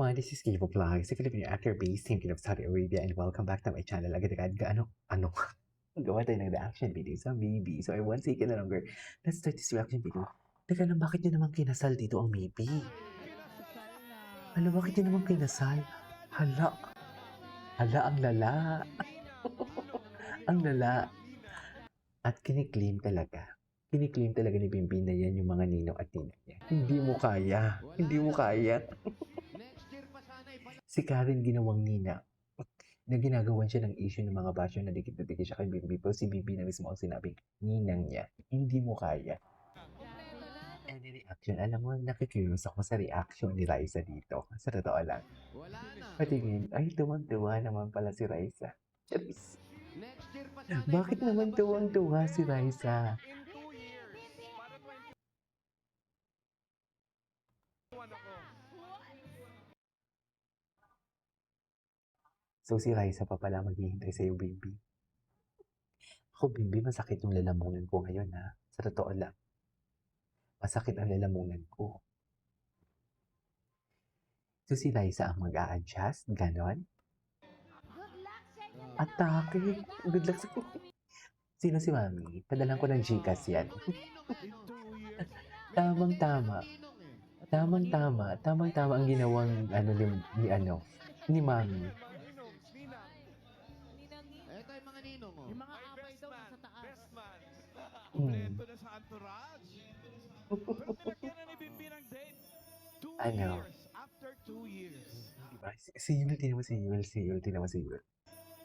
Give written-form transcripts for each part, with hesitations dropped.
everyone, this is Kivo Vlogs, a Filipino actor based in Saudi Arabia, and welcome back to my channel. Agad-agad, ano, gawa tayo ng reaction video sa Maybe. So I won't take it longer. Let's start this reaction video. Teka lang, bakit nyo naman kinasal dito ang Maybe? Hala, bakit nyo naman kinasal? Hala, ang lala. Ang lala. At kiniklaim talaga ni Bimbin na yan yung mga ninong at ninang niya. Hindi mo kaya. Hindi mo kaya. Si Karen ginawang nina na ginagawan siya ng issue ng mga basyo na dikit siya kay Bibi. Pero si Bibi na mismo ang sinabing ninang niya. Hindi mo kaya. Any reaction? Alam mo, nakikurious ako sa reaction ni Raisa dito. Sa totoo lang. Patingin, ay tuwang-tuwa naman pala si Raisa. Charis. Bakit naman tuwang-tuwa si Raisa? So si Raisa pa pala maghihintay sa'yo, baby. Ako, baby, masakit yung lalamunan ko ngayon, ha? Sa totoo lang. Masakit ang lalamunan ko. So si Raisa ang mag-a-adjust, ganon? Atake! Good luck sa... Sino si Mami? Padalan ko ng Gcash yan. Tamang-tama. Tamang-tama ang ginawang ni Mami. Ito yung mga ninong, oh. Yung mga abay daw nasa taas. Best man. Hmm. Kompleto na sa entourage. Pero nilagyan na ni Bimbi ng date. 2 Ano? years. After 2 years. Diba? Si Yul, tinan mo si Yul.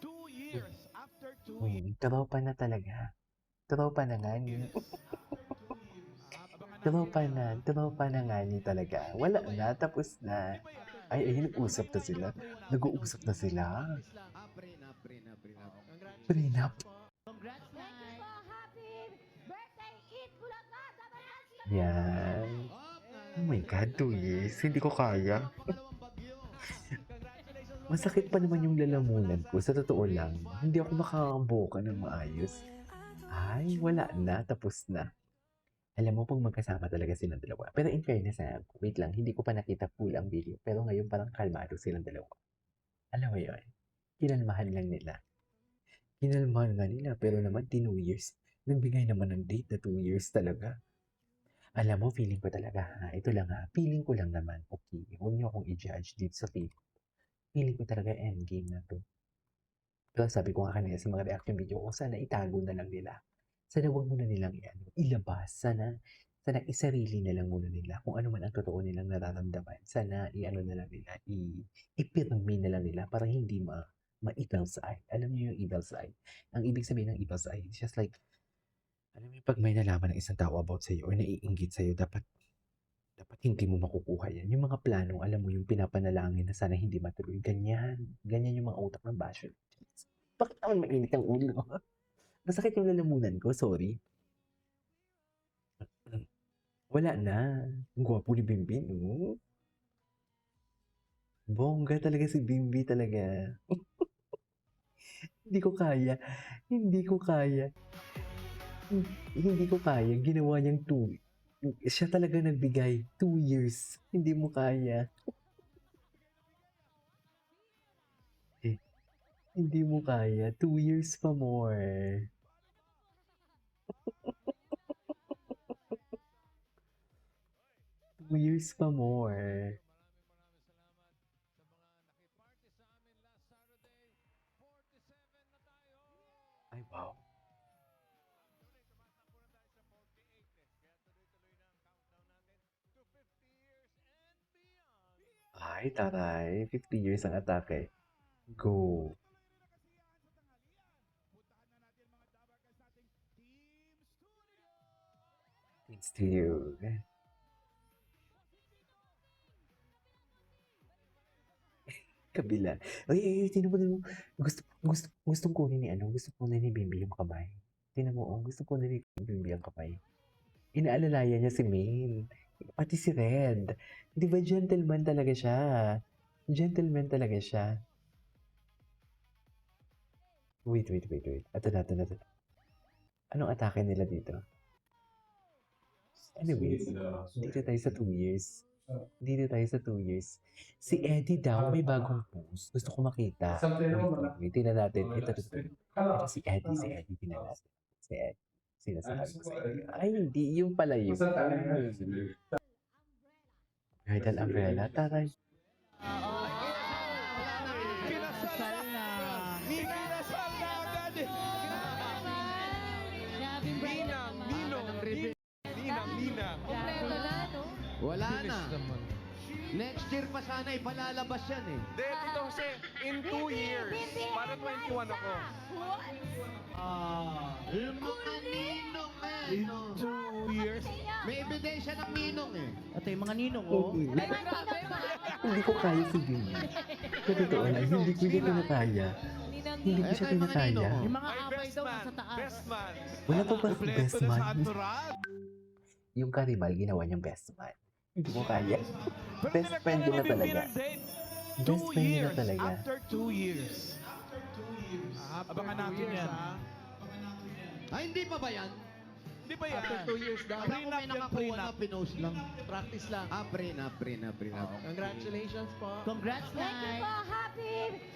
2 years. After 2 years. Tropa na talaga. Tropa na nga ni. Tropa na nga ni talaga. Wala na, tapos na. Ay, nag-uusap na sila. Nag-uusap na sila. Prenup. Congrats, Nay. Yan. Oh my God, 2 years. Hindi ko kaya. Masakit pa naman yung lalamunan ko. Sa totoo lang, hindi ako makakambuka ng maayos. Ay, wala na. Tapos na. Alam mo, pag magkasama talaga silang dalawa. Pero in fairness, wait lang, hindi ko pa nakita full ang video. Pero ngayon parang kalmado silang dalawa. Alam mo yun? Kinalmahan lang nila. Kinalmahan nga nila. Pero naman, 2 years. Nagbigay naman ng date na 2 years talaga. Alam mo, feeling ko talaga, ito lang feeling ko lang naman, okay, huwag niyo akong i-judge dito sa feeling ko talaga endgame na to. Pero sabi ko nga kanina sa mga reaction video ko, sana itago na lang nila. Sana wag muna nilang ilabas. Sana isarili na lang muna nila kung ano man ang totoo nilang nararamdaman. Sana na lang nila, ipirmi na lang nila para hindi ma-evil side. Alam niyo yung evil side? Ang ibig sabihin ng evil side, it's just like, alam mo, pag may nalaman ng isang tao about sa'yo or naiinggit sa'yo, dapat hindi mo makukuha yan. Yung mga plano, alam mo, yung pinapanalangin na sana hindi matuloy. Ganyan yung mga utak ng basher. Bakit naman mainit ang ulo? Masakit yung lalamunan ko, sorry. Wala na. Ang gwapo ni Bimbin, oh. Bongga talaga si Bimbi talaga. Hindi ko kaya. Ginawa niyang 2. Siya talaga nagbigay. 2 years. Hindi mo kaya. Hindi mo kaya. 2 years pa more. Years pa more. Ay, wow. Ay, taray. 50 years ang atake. Go. It's to you. Kabila. Ay, tinan mo. Gustong kunin ni gusto kunin ni Bimbi yung kamay. Tinan mo, gusto kunin ni Bimbi ang kamay. Inaalalayan niya si Maine. Pati si Red. Di ba gentleman talaga siya? Gentleman talaga siya. Wait. Ito na. Anong atake nila dito? Anyways, dito tayo sa 2 years. Dito tayo sa 2 years. Si Eddie daw may bagong post. Gusto ko makita. Wait, tingnan natin. Ito. Ito si Eddie pinala. Si Eddie. Sinasabi ko sa inyo. Ay, hindi. Yung pala yun. Bridal umbrella. Taray. Kinasal na. Kinasal na agad. Grabing Ninang, ninong, ninang. Kompleto na, no? Wala na. Next year pa sana ipalalabas yan eh. Hindi, Tito Jose, in 2 years. Para 21 ako. Yung mga ninong eh. In 2 years. May ebidensya ng ninong eh. At yung mga ninong, oh. Hindi ko kaya si Jimmy. Sa totoo lang, hindi ko siya kinakaya. Hindi ko siya kinakaya. Yung mga Ay, abay best daw man. nasa taas. Best man. Wala pa ba Kompleto best na sa man? entourage. Yung Karibal, ginawa niyang best man. Hindi ko kaya. Pero Best friend nagkaroon nila ni talaga. Bimbinang date. Best 2 friend nila years. talaga. After 2 years. Abangan natin yan. Ay, hindi pa ba yan? Di ba yan? After 2 years daw. Ako Prenup may yan, nakakuha prenup. na pinost lang. Practice lang. Prenup. Congratulations po. Congrats, Thank you Nay. po. Happy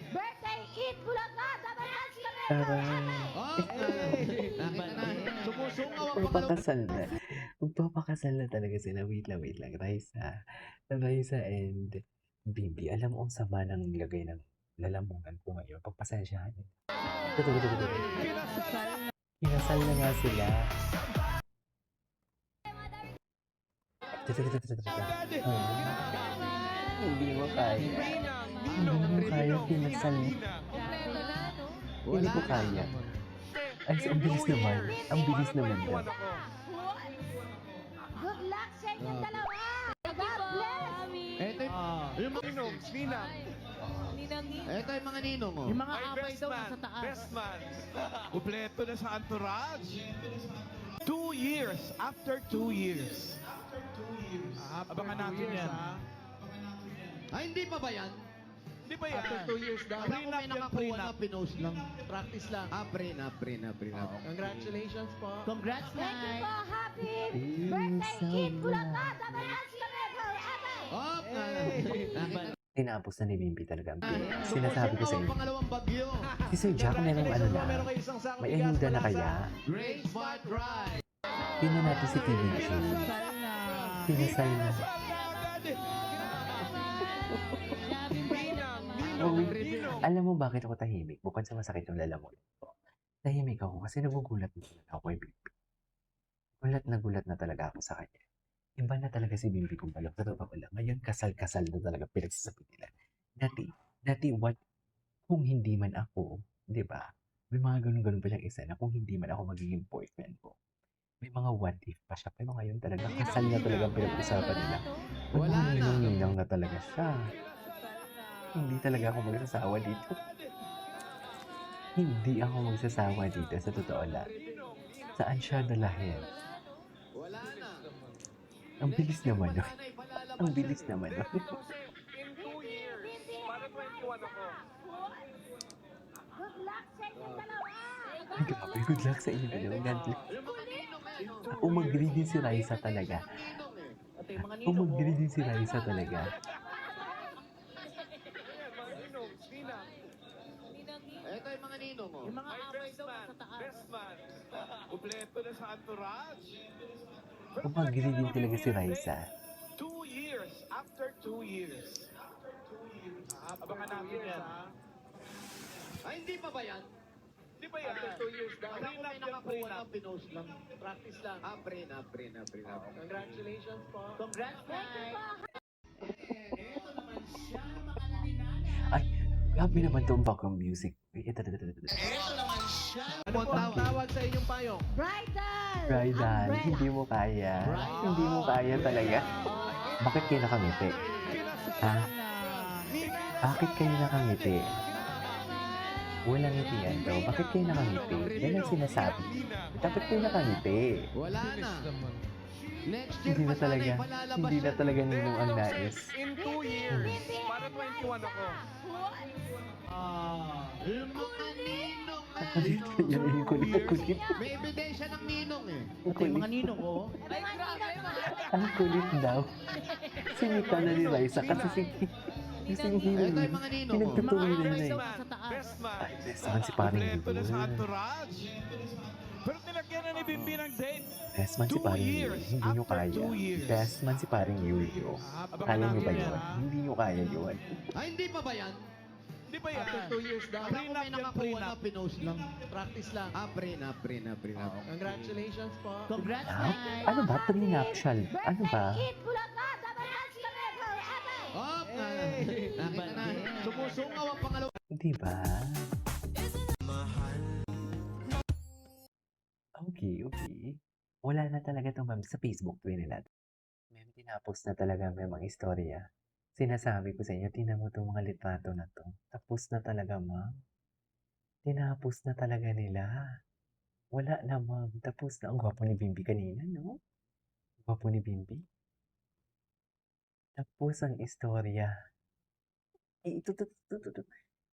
birthday, Eat Bulacan! Dabalas kami! Taray. Oh, nakita na. Sumusungaw ang pangalawa. Magpapakasal na. Magpapakasal na talaga sila. Wait lang. Raisa and Bibi. Alam mo ang sama ng lagay ng lalamunan ko ngayon. Pagpasensyahan. Ito. Kinasal na nga sila. Hindi mo kaya. Hindi mo kaya kinasal. Kompleto na, no? Hindi ko kaya. Ay, ang bilis naman. Ang bilis naman daw. Good luck sa inyong dalawa! God bless! Ito yung mga Ninong, ninang. Ito yung mga ninong oh. Yung mga Ay, abay best daw man. nasa taas. Best man. Kompleto na sa entourage. 2 years. After 2 years. Abangan natin yan. Ay, hindi pa ba yan? Di ba yan? After 2 years daw. Ako Prenup may yan, nakakuha prenup. na pinost lang. Practice lang. Prenup. Congratulations po. Congrats, Thank you Nay. po. Happy birthday, Eat Bulacan! Dabalas kami forever! Oh, nakita na. Tinapos na ni Bimbi talaga ang pila. Sinasabi ko sa Sumusungaw ang inyo. pangalawang bagyo. Si Sir Jack merong ano na. May ayuda na kaya. Great Smart Ride. Tingnan natin si TVG. Kinasal na. Oh, alam mo bakit ako tahimik? Bukod sa masakit yung lalamunan ko. Tahimik ako kasi nagugulat na talaga ako kay Bimbi. Gulat na talaga ako sa kanya. Iba na talaga si Bimbi kung balok. Sa totoo lang. Ngayon, kasal-kasal na talaga pinagsasabi nila. Dati, what kung hindi man ako, di ba? May mga ganun-ganun pa siyang isa na kung hindi man ako magiging boyfriend ko. May mga what if pa siya. Pero ngayon talaga, kasal na talaga ang pinag-usapan nila. Wala na. Ninang na talaga siya. Hindi talaga ako magsasawa dito. Hindi ako magsasawa dito, sa totoo lang. Saan siya dalahin? Wala na. Ang bilis naman, no? Sana ipalalabas Ang bilis yan eh. naman, no? In 2 years. Para 21 ako. Good luck sa inyong dalawa! Ay, grabe. Good luck sa inyo. God bless. Yung mga ninong eh. Ako mag-greet din si Raisa talaga. Ninong eh. At yung mga Ako ninong, mag-greet din si Raisa talaga. Ninong, ninang. Ito yung mga ninong oh. yung mga Ay, abay best daw man. nasa taas. Best man. Kompleto na sa entourage. Ako mag-greet din talaga si Raisa. 2 years. After 2 years. Abangan natin yan. Ay, hindi pa ba yan? Di ba yan? After 2 years daw. Ako Prenup may yan, nakakuha prenup. na pinost lang. Practice lang. Prenup. Congratulations po. Congrats, Thank you Nay. po. Ay, grabe naman itong background music. Ito. Ano po ang tawag sa inyong payong? Bridal! Bridal, Umbrella. hindi mo kaya. Hindi mo kaya talaga. Bakit kayo nakangiti? Ha? Bakit kayo nakangiti? Walang ngiti yan daw. Bakit kayo nakangiti? Yan ang sinasabi. Bakit kayo nakangiti? Wala na. Next year Hindi pa na sana talaga. ipalalabas Hindi na yan. talaga ninong ang nais. In 2 years. Para 21 ako. Yung mga ninong eh. Kulit. Yung kulit. May ebidensya ng ninong eh. Ito yung mga ninong ko. Ay, grabe, Ang kulit daw. Sinita na ni Liza kasi Ito yung mga ninong ko. pinagtutuloy na Mga yun eh. daw sa taas. Best man. Ay, best man si paring Kompleto na sa Yul. entourage. Pero nilagyan na ni Bimbi ng date. Best man si 2 paring Yul. years. Hindi nyo After kaya. 2 years. Best man si paring Yul. Abangan Kaya nyo natin ba yan, yun? ha? Hindi nyo kaya yun. Ay, hindi pa ba yan? Di ba yan? After 2 years daw. Ako Prenup may yan, nakakuha prenup. na pinost lang. Practice lang. Prenup. Congratulations po. Congrats, Ah, guys. ano ba? Prenuptial. Ano ba? Birthday kid, Bulacan, dapat kami forever. Hop! Nakita na. Sumusungaw ang pangalawa. Di ba? Okay. Wala na talaga itong ma'am sa Facebook twin nila. May tinapos na talaga may mga istorya. Sinasabi ko sa inyo, tinan mo itong mga litrato na to. Tapos na talaga ma'am. Tinapos na talaga nila. Wala na ma'am. Tapos na. Ang gwapo ni Bimbi kanina, no? Gwapo ni Bimbi. Tapos ang istorya. Eh, ito.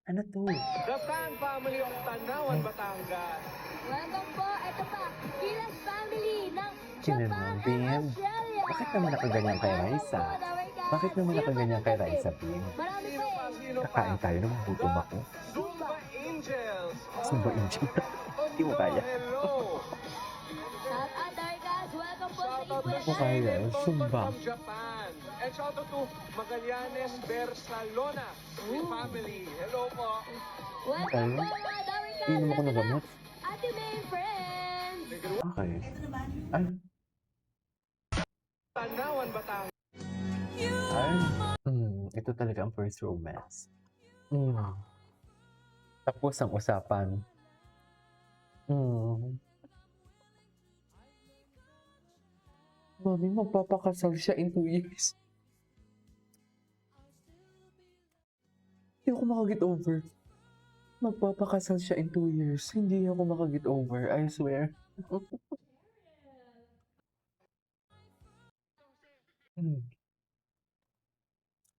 Ano to? The Fan Family of Tanawan, Batangas. Welcome po, ito pa, Gilas family ng Sino Japan naman, and Bim? Australia. Bakit naman nakaganyan kay Welcome Raisa? po, Dawarka. Bakit naman nakaganyan kay Raisa, Bim? Marami Sino pa pa? eh. Sino pa? Kakain tayo ng gutom ako. Zumba Angels. Zumba Angel. Hindi mo kaya. Hello. Shout out, Dawarkas. Welcome po sa Shout out to Mo kaya, Silent Tonton Zumba. from Japan. And shout out to Magallanes Bersalona family. Hello po. Welcome Okay. po, mga Dawarkas. Inom ako ng gamot. Ate May friends. Okay. Ay. Tanawan, Batangas. Ay. Ito talaga ang first romance. Tapos ang usapan. Mami, magpapakasal siya in 2 years. Hindi ako makaget over. Magpapakasal siya in 2 years. Hindi ako makaget over. I swear.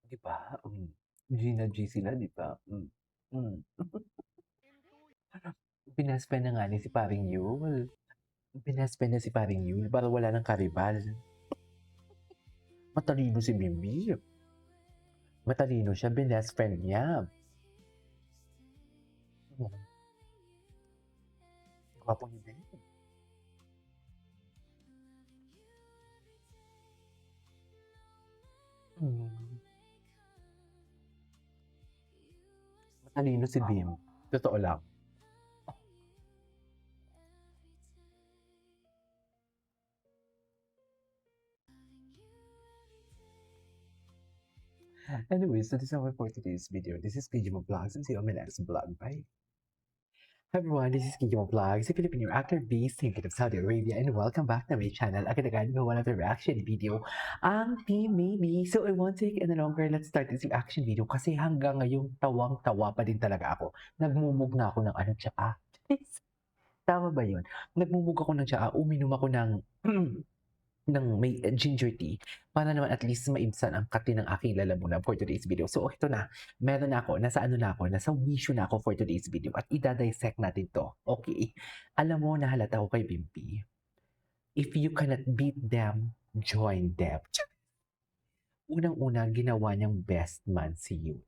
Di ba? Gina G sila, di ba? Pinaspen na nga ni si Paring Yul. Pinaspen na si Paring Yul para wala ng karibal. Matalino si Bimbi. Matalino siya, best friend niya. Gwapo ni Bim. Matalino si Bim. Totoo lang. Anyways, so this is our for today's video. This is Kijimo Vlogs and see you on my next vlog. Bye. Hi everyone, this is Kijimo Vlogs, a Filipino actor based in Saudi Arabia, and welcome back to my channel. Agad-agad ko one of the reaction video ang Team Maybe. So I won't take any longer. Let's start this reaction video kasi hanggang ngayon tawang-tawa pa din talaga ako. Nagmumug na ako ng tsaa. Tama ba yun? Nagmumug ako ng tsaa, uminom ako ng ng may ginger tea para naman at least maibsan ang kati ng aking lalamunan for today's video. So, ito na. Meron na ako. Nasa wisyo na ako for today's video at idadissect natin to. Okay? Alam mo, nahalata ko kay Bimbi. If you cannot beat them, join them. Unang-una, ginawa niyang best man si Yul.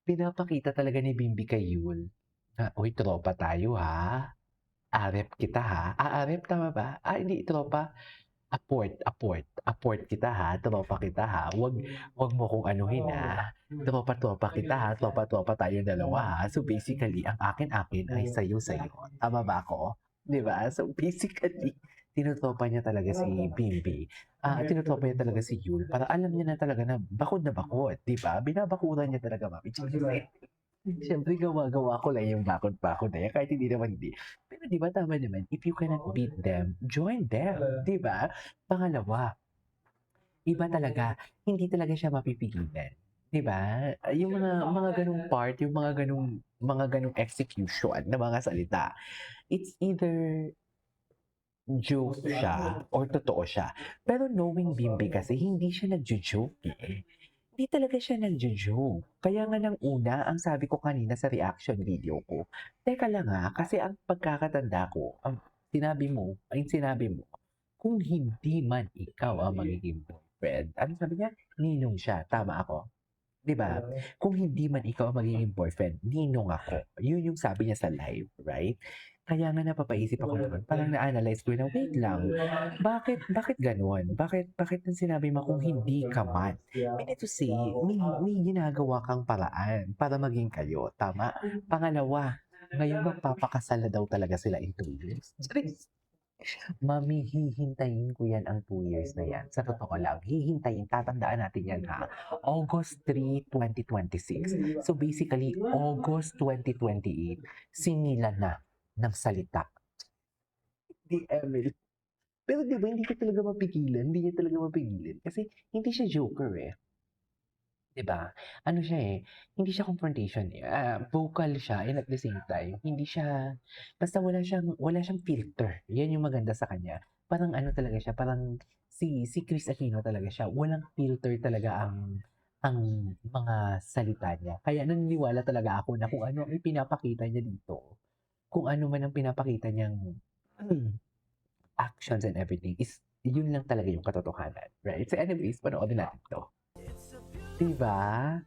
Pinapakita talaga ni Bimbi kay Yul na, uy, tropa tayo ha. Arep kita ha. Arep, tama ba? Hindi, tropa. Apport kita ha. Tropa kita ha. Wag mo kong anuhin ha. Tropa kita ha. Tropa tayong dalawa ha. So basically, ang akin ay sayo. Tama ba ako? Di ba? So basically, tinutropa niya talaga si Bimbi. Tinutropa niya talaga si Yul para alam niya na talaga na bakod. Di ba? Binabakuran niya talaga, mami. Siyempre, gawa ko lang yung bakod na yan. Kahit hindi. Pero di ba tama naman, if you cannot beat them, join them. Di ba? Pangalawa, iba talaga, hindi talaga siya mapipigilan. Di ba? Yung mga ganung part, yung mga ganung execution na mga salita, it's either joke siya or totoo siya. Pero knowing Bimbi kasi, hindi siya nagjo-joke eh. Hindi talaga siya nagjo-joke. Kaya nga ng una, ang sabi ko kanina sa reaction video ko, teka lang kasi ang pagkakatanda ko, ang sinabi mo, kung hindi man ikaw ang magiging boyfriend, ano sabi niya? Ninong siya. Tama ako. 'Di ba? Kung hindi man ikaw ang magiging boyfriend, ninong ako. Yun yung sabi niya sa live, right? Kaya nga napapaisip ako noon, parang na-analyze ko na, wait lang, bakit gano'n? Bakit nang sinabi mo kung hindi ka man? Meaning to say, may ginagawa kang paraan para maging kayo, tama? Pangalawa, ngayon magpapakasal na daw talaga sila in 2 years. Charis! Mami, hihintayin ko yan ang 2 years na yan. Sa totoo lang, hihintayin, tatandaan natin yan August 3, 2026. So basically, August 2028, sinila na ng salita. Di Emil. Pero di ba, hindi ko talaga mapigilan. Hindi niya talaga mapigilan. Kasi hindi siya joker 'di ba? Ano siya hindi siya confrontation vocal siya and at the same time, hindi siya basta wala siyang filter. 'Yan yung maganda sa kanya. Parang ano talaga siya, parang si Chris Aquino talaga siya. Walang filter talaga ang mga salita niya. Kaya naniniwala talaga ako na kung ano ang ipinapakita niya dito, kung ano man ang pinapakita niyang actions and everything is yun lang talaga yung katotohanan, right? So anyways, panoorin natin 'to. 'Di ba?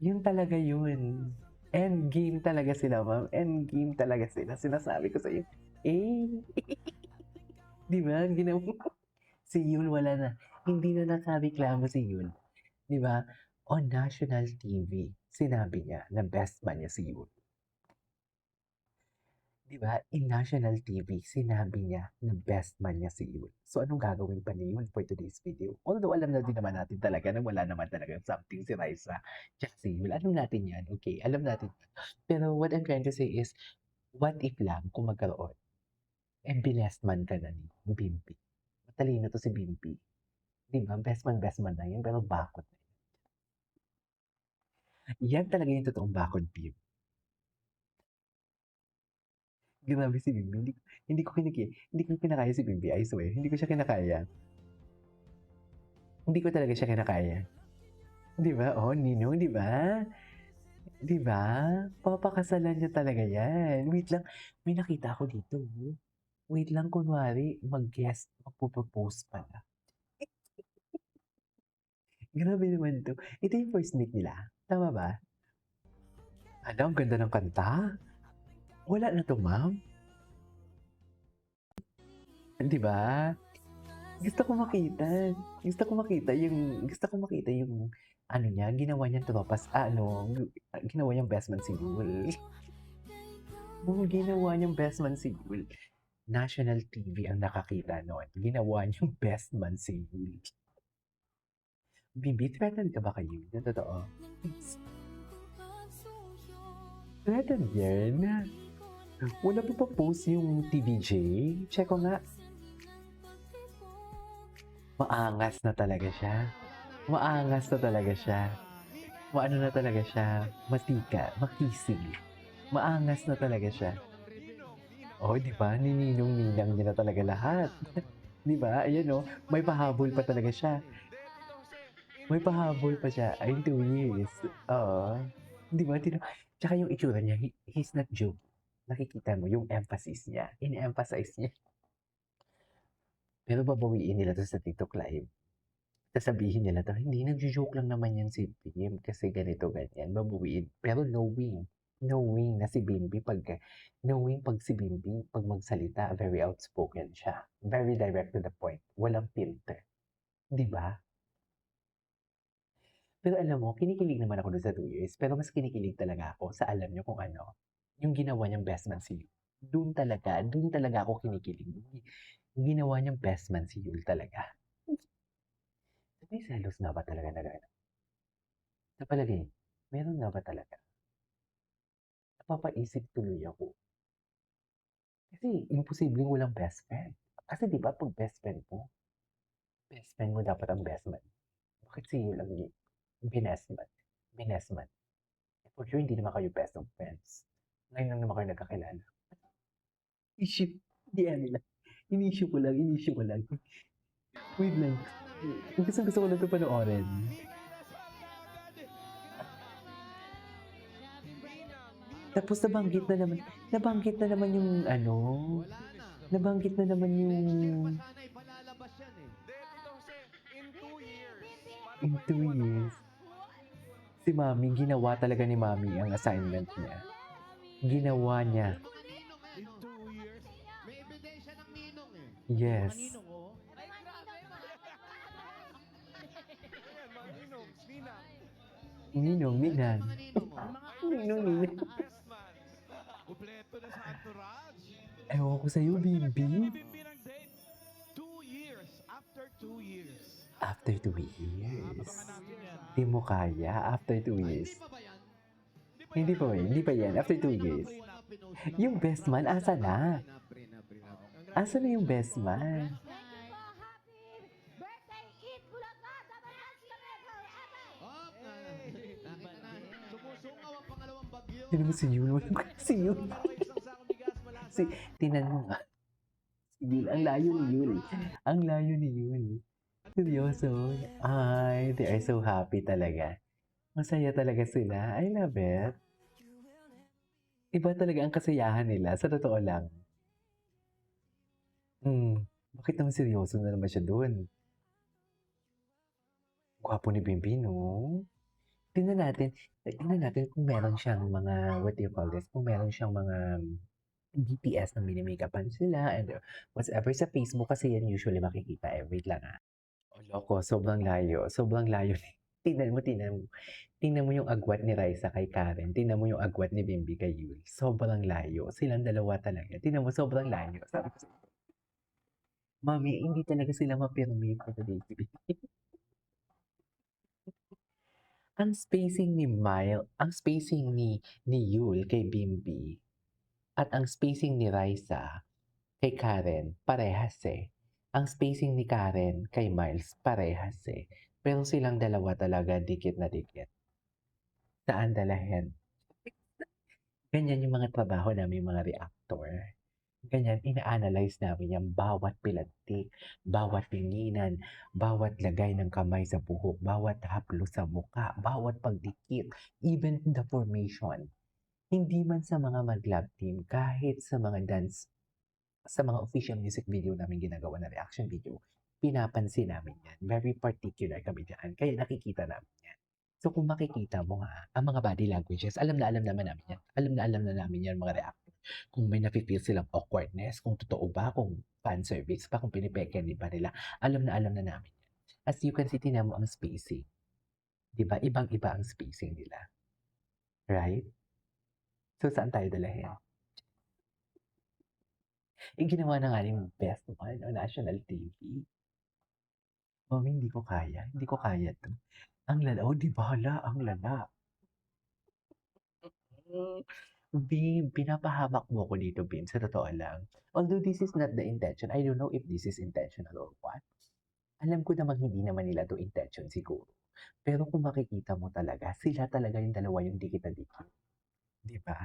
Yun talaga yun. Endgame talaga sila, ma'am. Endgame talaga sila. Sinasabi ko sa'yo. Eh, 'di ba? Si Yul wala na. Hindi na nakareklamo si Yul. 'Di ba? On national TV, sinabi niya na best man niya si Yul. 'Di ba? In national TV, sinabi niya na best man niya si Yul. So, anong gagawin pa ni Yul for today's video? Although, alam na din naman natin talaga na wala naman talaga something si Raisa tsaka si Yul. Alam natin yan, okay? Alam natin. Pero what I'm trying to say is, what if lang kung magkaroon? Binest man ka na ni Bimpi. Matalino to si Bimpi. 'Di ba? Best man na yun, pero bakod na yun. Yan talaga yung totoong bakod, Bim. Grabe si Bimbi. Hindi ko kinakaya si Bimbi, I swear. Hindi ko siya kinakaya. Hindi ko talaga siya kinakaya. 'Di ba? Oh, Ninong, 'di ba? 'Di ba? Papakasalan niya talaga yan. Wait lang, may nakita ako dito. Wait lang, kunwari, mag-guest, magpo-propose pala. Grabe naman 'to. Ito yung first meet nila. Tama ba? Ano, ang ganda ng kanta. Wala na 'to, ma'am. 'Di ba? Gusto ko makita yung ano niya, ginawa niyang tropas, ginawa niyang best man si Yul. Ginawa niyang best man si Yul. National TV ang nakakita noon. Ginawa niyang best man si Yul. Bibi, threatened ka ba kay Yul? Yung totoo. Threatened yan. Wala pa post yung TVJ. Check ko nga. Maangas na talaga siya. Maano na talaga siya. Matika, makisig. Maangas na talaga siya. Oh, di ba? Nininong-ninang niya na talaga lahat. Di ba? Ayan may pahabol pa talaga siya. May pahabol pa siya. Ay, 2 years. Oo. Di ba? Tsaka yung itsura niya, he's not joke. Nakikita mo yung emphasis niya. In-emphasize niya. Pero babawiin nila to sa TikTok live. Sasabihin nila to, hindi, nagjo-joke lang naman yan si Bim kasi ganito, ganyan. Babawiin. Pero knowing na si Bimbi, knowing pag si Bimbi, pag magsalita, very outspoken siya. Very direct to the point. Walang filter. Di ba? Pero alam mo, kinikilig naman ako doon sa 2 years. Pero mas kinikilig talaga ako sa alam niyo kung ano. Yung ginawa niyang best man si Yul. Doon talaga ako kinikilig. Ginawa niyang best man si Yul talaga. May selos nga ba talaga na gano'n? Sa palagay, meron nga ba talaga? Napapaisip tuloy ako. Kasi imposibleng walang best friend. Kasi di ba pag best friend mo dapat ang best man. Bakit si Yul ang binest man? For sure, hindi naman kayo best of friends. Ngayon lang naman kayo nagkakilala. Issue, di Emila. Inisyu ko lang. Wait lang. Gusto ko lang ito panoorin. Tapos nabanggit na naman yung ano, Wala na. nabanggit na naman yung Next year pa sana ipalalabas yan eh. Tito Jose, in 2 years. in 2 years. Si Mami, ginawa talaga ni Mami ang assignment niya. Ginawa niya. Mga ninong eh, In no? 2 years. May ebidensya ng ninong eh. Yes. Kaninong ko? Ayan, mga ninong, Nina, Ninong, Ninan. Mga ninong mo. Ninong, Ninan. best man. Kumpleto na sa entourage. Ewan ko sa'yo, Bimbi. Bimbi ng date. 2 years. After 2 years. After 2 years. Abangan natin yan. Di mo kaya after 2 years. Hindi pa ba yan? Hindi pa yan. After 2 years. Yung best man, asa na? Asa na yung best man? Birthday, eat Bulacan! Advance kami forever! Oh, nakita na. Sumusungaw ang pangalawang bagyo. Sino mo si Yul? Si Yul. Si, tinan mo nga. Si Yul. Ang layo ni Yul. Ang layo ni Yul. Seryoso. Ay, they are so happy talaga. Masaya talaga sila. I love it. Iba talaga ang kasiyahan nila. Sa totoo lang. Bakit naman seryoso na naman siya doon? Gwapo ni Bimbi, no? Tingnan natin kung meron siyang mga, what do you call this? Kung meron siyang mga BTS na mini-makeupan sila and whatever sa Facebook kasi yan usually makikita. Wait lang ah. O loko, sobrang layo. Sobrang layo. Tingnan mo. Tingnan mo yung agwat ni Raisa kay Karen. Tingnan mo yung agwat ni Bimbi kay Yul. Sobrang layo. Silang dalawa talaga. Tingnan mo, sobrang layo. Sabi ko sa'yo, Mami, hindi talaga sila mapirmi for the baby. Ang spacing ni Yul kay Bimbi at ang spacing ni Raisa kay Karen, parehas eh. Ang spacing ni Karen kay Miles, parehas eh. Pero silang dalawa talaga dikit na dikit. Saan dalahin? Ganyan yung mga trabaho namin mga reactor. Ganyan, ina-analyze namin yung bawat pilantik, bawat tinginan, bawat lagay ng kamay sa buhok, bawat haplos sa muka, bawat pagdikit, even the formation. Hindi man sa mga mag-lab team, kahit sa mga dance, sa mga official music video namin ginagawa na reaction video, pinapansin namin yan. Very particular kami dyan. Kaya nakikita namin yan. So kung makikita mo nga, ang mga body languages, alam naman namin yan. Alam na namin yan mga reactor. Kung may nafe-feel silang awkwardness, kung totoo ba, kung fan service pa, kung pinipeken ba nila, alam na namin yan. As you can see, tinan mo ang spacing. Diba? Ibang-iba ang spacing nila. Right? So, saan tayo dalahin? Ginawa na nga yung best one on national TV. Mami, hindi ko kaya. Hindi ko kaya to. Ang lala. Oh, di bahala. Ang lala. Bim, pinapahamak mo ko dito, Bim. Sa totoo lang. Although this is not the intention. I don't know if this is intentional or what. Alam ko naman hindi naman nila to intention siguro. Pero kung makikita mo talaga, sila talaga yung dalawa yung dikit na dikit. Di ba?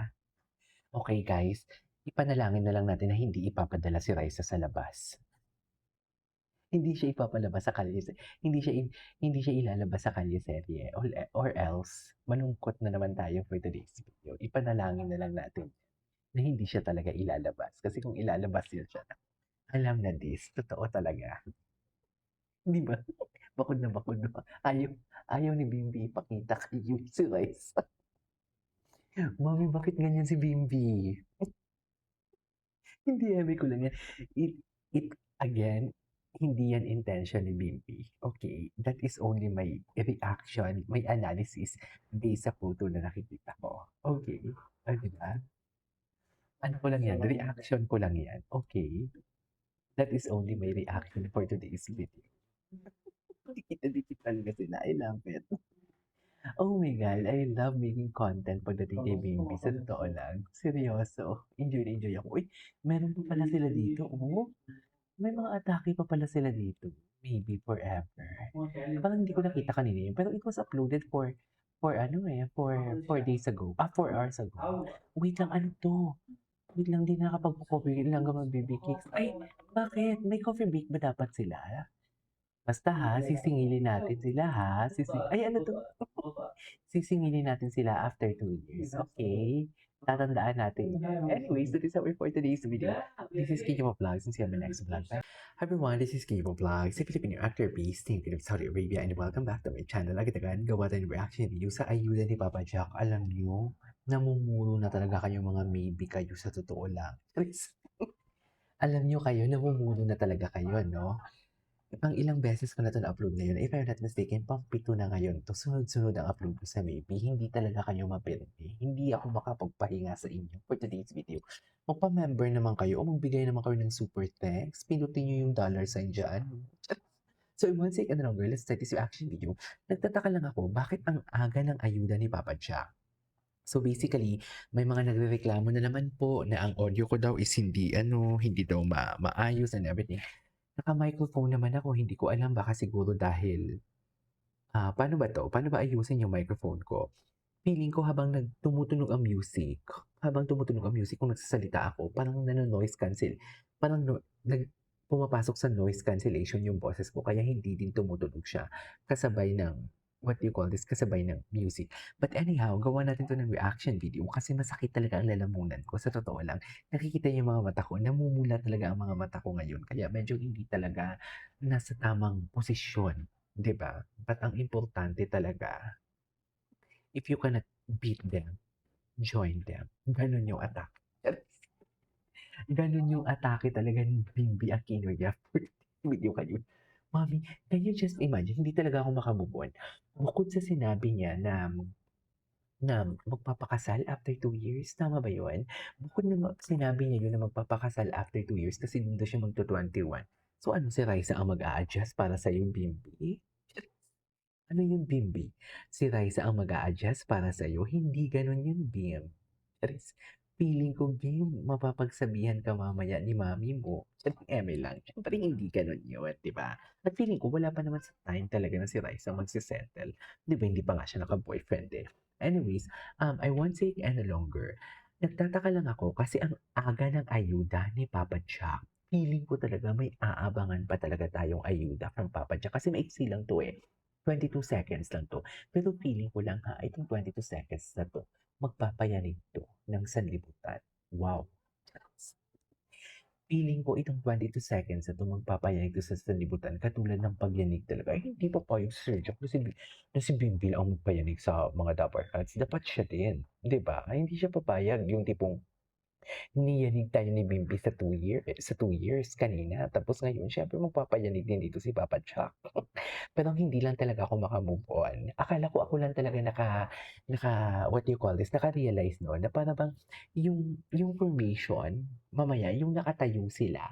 Okay guys, ipanalangin na lang natin na hindi ipapadala si Raisa sa labas. Hindi siya ipapalabas sa kalye. Hindi siya ilalabas sa kalye serye. Or else, malungkot na naman tayo for today's video. Ipanalangin na lang natin na hindi siya talaga ilalabas. Kasi kung ilalabas yun siya, alam na this, totoo talaga. Di ba? Bakod na. Ayaw ni Bimbi ipakita kay Yul si Raisa. Mami, bakit ganyan si Bimbi? Hindi, eme ko lang yan. Again, hindi yan intention ni Bimbi. Okay, that is only my reaction, my analysis based sa photo na nakikita ko. Okay, diba? Ano ko lang yan, reaction ko lang yan. Okay, that is only my reaction for today's video. Dikit talaga sila. I love it. Oh my God, I love making content pagdating kay Bimbi. Sa totoo lang. Seryoso. Enjoy ako. Uy, meron pa pala sila dito. Oh, may mga atake pa pala sila dito. Maybe forever. Parang hindi ko nakita kanina yun. Pero it was uploaded for 4 days ago. 4 hours ago. Wait lang, ano to? Wait lang, di nakapag-coffee lang mag BB cakes. Ay, bakit? May coffee break ba dapat sila? Basta ha, sisingilin natin sila ha. Ay, ano to? Sisingilin natin sila after 2 years. Okay? tatandaan natin. Anyways, that is how for today's video. This is Kiko Vlogs and see you on my next vlog. Hi everyone, this is Kiko Vlogs, a Filipino actor based in Saudi Arabia, and welcome back to my channel. Lagi tagan, gawa tayo ng reaction video sa ayuda ni Papa Jack. Alam nyo, namumuro na talaga kayo mga maybe kayo sa totoo lang. Alam nyo kayo, namumuro na talaga kayo, no? Pang ilang beses ko na ito na-upload ngayon. If I'm not mistaken, pang 7 na ngayon to. Sunod-sunod ang upload ko sa Maybe. Hindi talaga kayo mapirmi. Hindi ako makapagpahinga sa inyo for today's video. Magpa-member naman kayo o magbigay naman kayo ng super thanks. Pinutin nyo yung dollar sign dyan. So, in one second longer, let's start this reaction video. Nagtataka lang ako, bakit ang aga ng ayuda ni Papa Jack? So basically, may mga nagrereklamo na naman po na ang audio ko daw is hindi daw maayos and everything. Naka-microphone naman ako, hindi ko alam, baka siguro dahil, paano ba to? Paano ba ayusin yung microphone ko? Feeling ko habang tumutunog ang music, kung nagsasalita ako, parang nano-noise cancel. Parang pumapasok sa noise cancellation yung boses ko, kaya hindi din tumutunog siya kasabay ng kasabay ng music. But anyhow, gawa natin to ng reaction video kasi masakit talaga ang lalamunan ko. Sa totoo lang, nakikita yung mga mata ko, namumula talaga ang mga mata ko ngayon. Kaya medyo hindi talaga nasa tamang posisyon. 'Di ba? But ang importante talaga, if you cannot beat them, join them. Ganun yung atake. Ganun yung atake talaga ni Bimbi Aquino niya for video kayo. Mommy, can you just imagine, hindi talaga ako makamove on. Bukod sa sinabi niya na magpapakasal after 2 years, tama ba yun? Bukod na sinabi niya yun na magpapakasal after 2 years kasi doon daw siya magto-21. So ano, si Raisa ang mag-a-adjust para sa yung Bimbi? Ano yung Bimbi? Si Raisa ang mag-a-adjust para sa iyo? Hindi ganun yun, Bim. Feeling ko, Bim, mapapagsabihan ka mamaya ni mami mo. Eme lang. Siyempre, hindi ganun yun, di ba? At feeling ko, wala pa naman sa time talaga na si Raisa magsisettle. Di ba, hindi pa nga siya naka-boyfriend eh. Anyways, I won't say any longer. Nagtataka lang ako kasi ang aga ng ayuda ni Papa Jack. Feeling ko talaga may aabangan pa talaga tayong ayuda from Papa Jack. Kasi maiksi lang to eh. 22 seconds lang to. Pero feeling ko lang itong 22 seconds na to, magpapayanig to ng sanlibutan. Wow. Feeling ko itong 22 seconds na to, magpapayanig to sa sanlibutan katulad ng pagyanig talaga. Ay, hindi pa payag si Sir Jack na si Bimbil ang magpayanig sa mga Dapper Cats. Dapat siya din. Di ba? Ay, hindi siya papayag. Yung tipong niyanig tayo ni Bimbi sa 2 years kanina. Tapos ngayon, syempre magpapayanig din dito si Papa Jack. Pero hindi lang talaga ako makamove on. Akala ko ako lang talaga naka-realize noon na para bang yung formation, mamaya, yung nakatayo sila,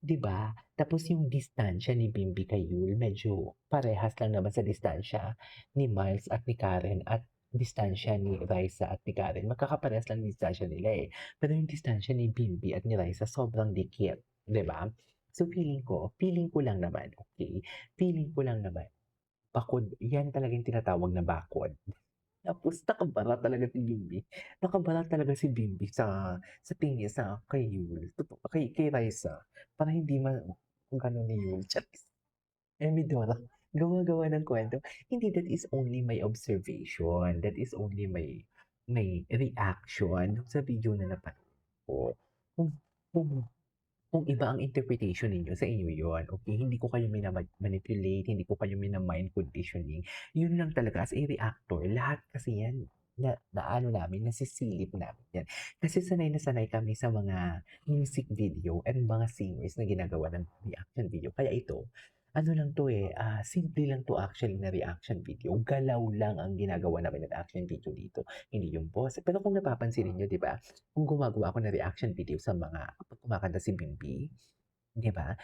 'di ba? Tapos yung distansya ni Bimbi kay Yul, medyo parehas lang naman sa distansya ni Miles at ni Karen at distansya ni Raisa at ni Karen. Magkakaparehas lang yung distansya nila eh. Pero yung distansya ni Bimbi at ni Raisa sobrang dikit, 'di ba? So feeling ko lang naman, okay? Feeling ko lang naman, bakod, yan talaga yung tinatawag na bakod. Tapos nakabara talaga si Bimbi. Nakabara talaga si Bimbi sa tingin sa kay Yul. Kay Raisa. Para hindi kung gano'n ni Yul. Charis. Dora. Gawa-gawa ng kwento. Hindi, that is only my observation. That is only my reaction sa video na napanood ko. Kung kung iba ang interpretation ninyo, sa inyo yun, okay? Hindi ko kayo manipulate, hindi ko kayo mind conditioning. Yun lang talaga, as a reactor, lahat kasi yan, nasisilip namin yan. Kasi sanay na sanay kami sa mga music video and mga singers na ginagawa ng reaction video. Kaya ito, ano lang to simple lang to actually na reaction video. Galaw lang ang ginagawa namin ng reaction video dito. Hindi yung boss. Pero kung napapansin niyo, di ba? Kung gumagawa ako ng reaction video sa mga kumakanta si Bimbi, di ba?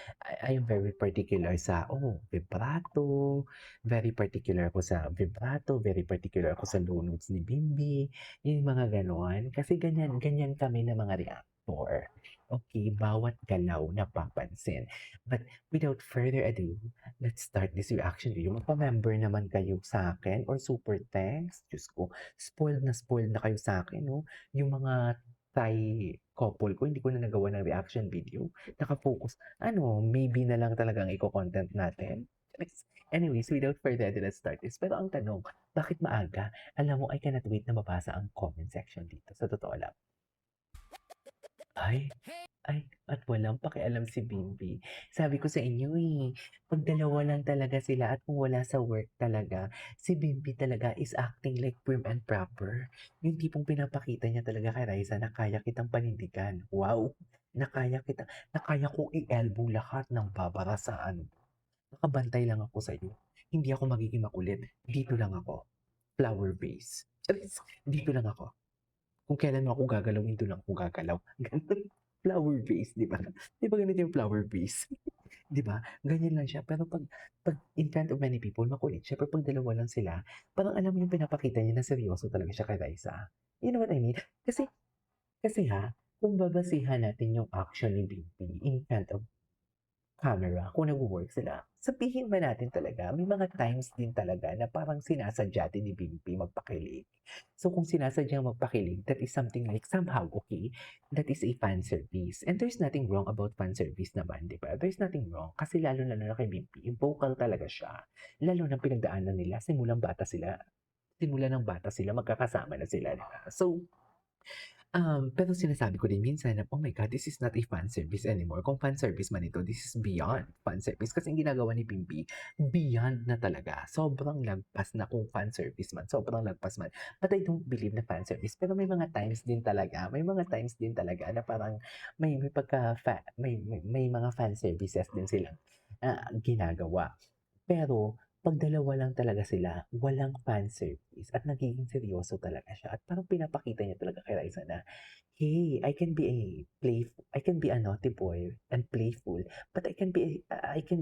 I am very particular sa, vibrato. Very particular ako sa vibrato. Very particular ako sa low notes ni Bimbi. Yung mga ganon. Kasi ganyan kami na mga reactor. Okay, bawat galaw napapansin. But without further ado, let's start this reaction video. Magpa-member naman kayo sa akin or super thanks. Diyos ko, spoiled na kayo sa akin, no? Yung mga Thai couple ko, hindi ko na nagawa ng reaction video. Nakafocus. Maybe na lang talagang i-content natin. Anyways, without further ado, let's start this. Pero ang tanong, bakit maaga? Alam mo, I cannot wait na mabasa ang comment section dito. Sa totoo lang. Ay, at walang pakialam si Bimbi. Sabi ko sa inyo pag dalawa lang talaga sila at kung wala sa work talaga, si Bimbi talaga is acting like prim and proper. Yung tipong pinapakita niya talaga kay Raisa na kaya kitang panindigan. Wow! Na kaya kong i-elbow lahat ng babara sa ano. Nakabantay lang ako sa iyo. Hindi ako magiging makulit. Dito lang ako. Flower base. Dito lang ako. Kung kailan mo ako gagalawin, doon lang ako gagalaw. Ganun. Flower vase, di ba? Di ba ganito yung flower vase? Di ba? Ganyan lang siya. Pero pag in front of many people, makulit siya. Pero pag dalawa lang sila, parang alam mo yung pinapakita niya na seryoso talaga siya kay Raisa. You know what I mean? Kasi kung babasihan natin yung action ni Bimbi in front of camera, kung nag-work sila, sabihin ba natin talaga, may mga times din talaga na parang sinasadya din ni Bimbi magpakilig. So kung sinasadyang magpakilig, that is something like somehow okay, that is a fan service. And there's nothing wrong about fan service naman, di ba? There's nothing wrong. Kasi lalo na kay Bimbi, vocal talaga siya. Lalo na pinagdaanan nila, simulan ng bata sila, magkakasama na sila. Diba? So, pero sinasabi ko din minsan na, oh my God, this is not a fan service anymore. Kung fan service man ito, this is beyond fan service. Kasi ang ginagawa ni Bimbi, beyond na talaga. Sobrang lagpas na kung fan service man. Sobrang lagpas man. But I don't believe na fan service. Pero may mga times din talaga na parang may mga fan services din silang ginagawa. Pero, pag dalawa lang talaga sila, walang fan service at nagiging seryoso talaga siya. At parang pinapakita niya talaga kay Raisa na, hey, I can be a naughty boy and playful, but I can be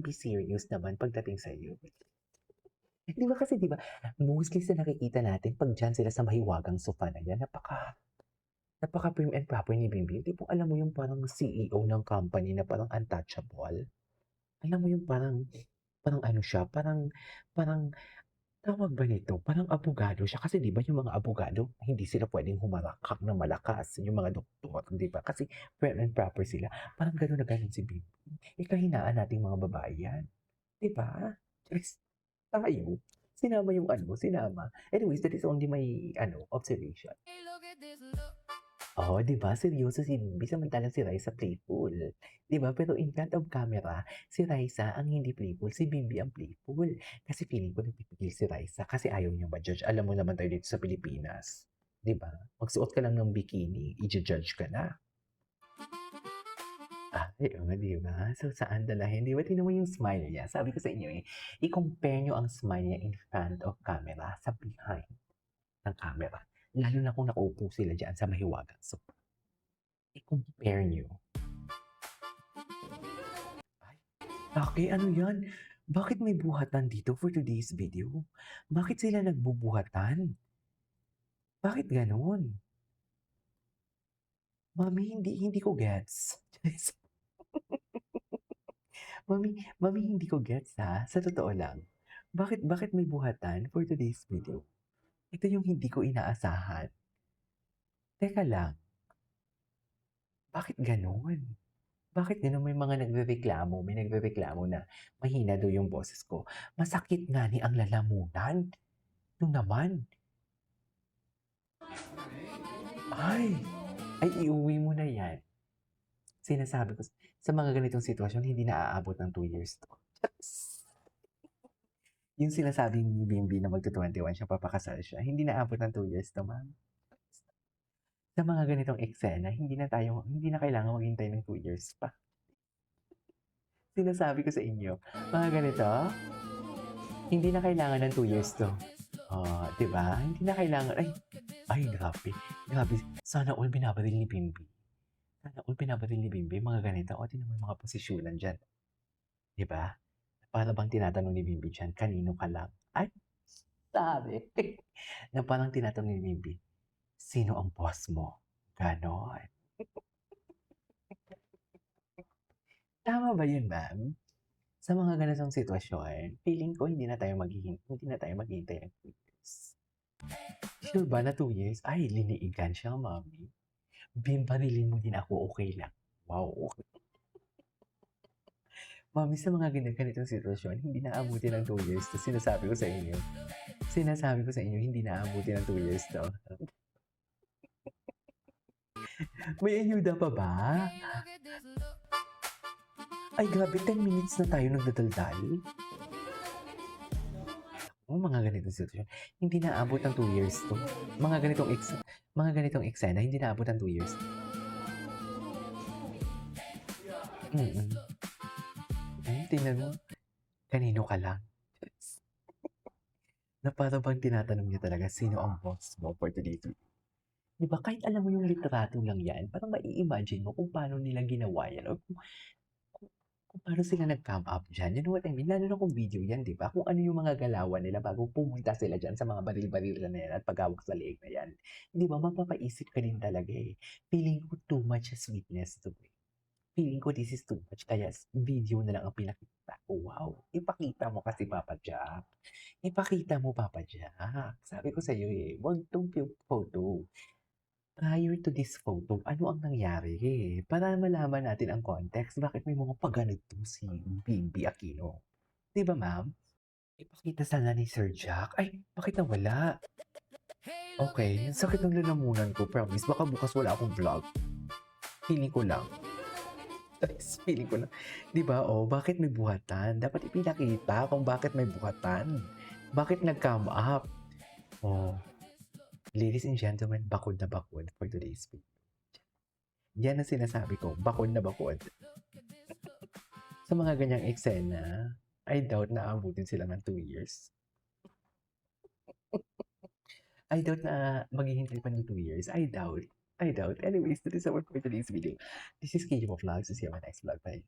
serious naman pagdating sa iyo. Di ba kasi, mostly sa nakikita natin, pag dyan sila sa mahiwagang sofa na yan, napaka prim and proper ni Bimbi. Tipong alam mo yung parang CEO ng company na parang untouchable. Alam mo yung parang ano siya, parang tawag ba nito? Parang abogado siya. Kasi di ba yung mga abogado, hindi sila pwedeng humarakak na malakas. Yung mga doktor, di ba? Kasi prim and proper sila. Parang gano'n na gano'n si Bimbi. Kahinaan nating mga babae yan. Di ba? Just tayo. Sinama. Anyways, that is only my observation. Oh, di ba? Seryoso si Bimbi samantalang si Raisa playful. Di ba? Pero in front of camera, si Raisa ang hindi playful, si Bimbi ang playful. Kasi feeling ko nagpipigil si Raisa kasi ayaw niyang ma-judge. Alam mo naman tayo dito sa Pilipinas. Di ba? Magsuot ka lang ng bikini, i-judge ka na. Di ba? So, saan dalahin? Di ba? Tingnan mo yung smile niya. Sabi ko sa inyo i-compare nyo ang smile niya in front of camera sa behind ng camera. Lalo na kung nakaupo sila dyan sa mahiwagang sofa. I-compare nyo. Okay, ano yan? Bakit may buhatan dito for today's video? Bakit sila nagbubuhatan? Bakit ganon? Mami, hindi ko gets. Mami, hindi ko gets ha. Sa totoo lang. Bakit may buhatan for today's video? Ito yung hindi ko inaasahan. Teka lang. Bakit ganon? Bakit ganon may nagrereklamo na mahina daw yung boses ko. Masakit nga ni ang lalamunan. Yung naman. Ay, iuwi mo na yan. Sinasabi ko, sa mga ganitong sitwasyon, hindi na aabot ng 2 years to. Yung sinasabi ni Bimbi na magto-21 siya, papakasal siya, hindi na aabot ng 2 years to, ma'am. Sa mga ganitong eksena, hindi na kailangan maghintay ng 2 years pa. Sinasabi ko sa inyo, mga ganito, hindi na kailangan ng 2 years to. Diba? Hindi na kailangan, grabe. Sana all binabaril ni Bimbi. Mga ganito. Tingnan mo yung mga posisyonan dyan. Diba? Para bang tinatanong ni Bimbi dyan, kanino ka lang? Ay, sabi. Na parang tinatanong ni Bimbi, sino ang boss mo? Ganon. Tama ba yun, ma'am? Sa mga ganitong sitwasyon, feeling ko hindi na tayo maghihintay ng 2 years. Sure ba na 2 years? Ay, liniigan siya, mami. Bimbarilin mo din ako, okay lang. Wow. Mami, sa mga ganitong sitwasyon, hindi naabuti ng 2 years 'to. Sinasabi ko sa inyo. Sinasabi ko sa inyo, hindi naabuti ng 2 years 'to. May ayuda pa ba? Ay, grabe, 10 minutes na tayo nagdadaldal. Mga ganitong sitwasyon, hindi naabot ng 2 years 'to. Mga ganitong eksena, hindi naabot ng 2 years. Mm. Tingnan mo, kanino ka lang? Na para bang tinatanong niya talaga, sino ang boss mo for today's video? 'Di ba kahit alam mo yung litrato lang yan, parang mai-imagine mo kung paano nila ginawa yan or kung paano sila nag-come up diyan. You know what I mean? Lalo na kung video yan, 'di ba? Kung ano yung mga galawan nila bago pumunta sila diyan sa mga baril-baril na yan at paghawak sa leeg na yan. 'Di ba, mapapaisip ka din talaga eh. Feeling ko too much sweetness to eh. Feeling ko this is too much kaya video na lang ang pinakita ko. Wow! Ipakita mo kasi Papa Jack. Ipakita mo Papa Jack. Sabi ko sa'yo eh, wag 'tong photo. Prior to this photo, ano ang nangyari? Para malaman natin ang context, bakit may mga pa-ganito si Bibi Aquino. 'Di ba, ma'am? Ipakita sana ni Sir Jack. Ay, bakit nawala? Okay, ang sakit ng lalamunan ko, promise. Baka bukas wala akong vlog. Feeling ko lang. Feeling ko lang. 'Di ba, bakit may buhatan? Dapat ipinakita kung bakit may buhatan. Bakit nag-come up? Ladies and gentlemen, bakod na bakod for today's video. Yan ang sinasabi ko, bakod na bakod. Sa mga ganyang eksena, I doubt na abutin sila ng 2 years. I doubt na maghihintay pa ng 2 years. I doubt. Anyways, that is all for today's video. This is KJ Vlogs. See you on my next vlog. Bye.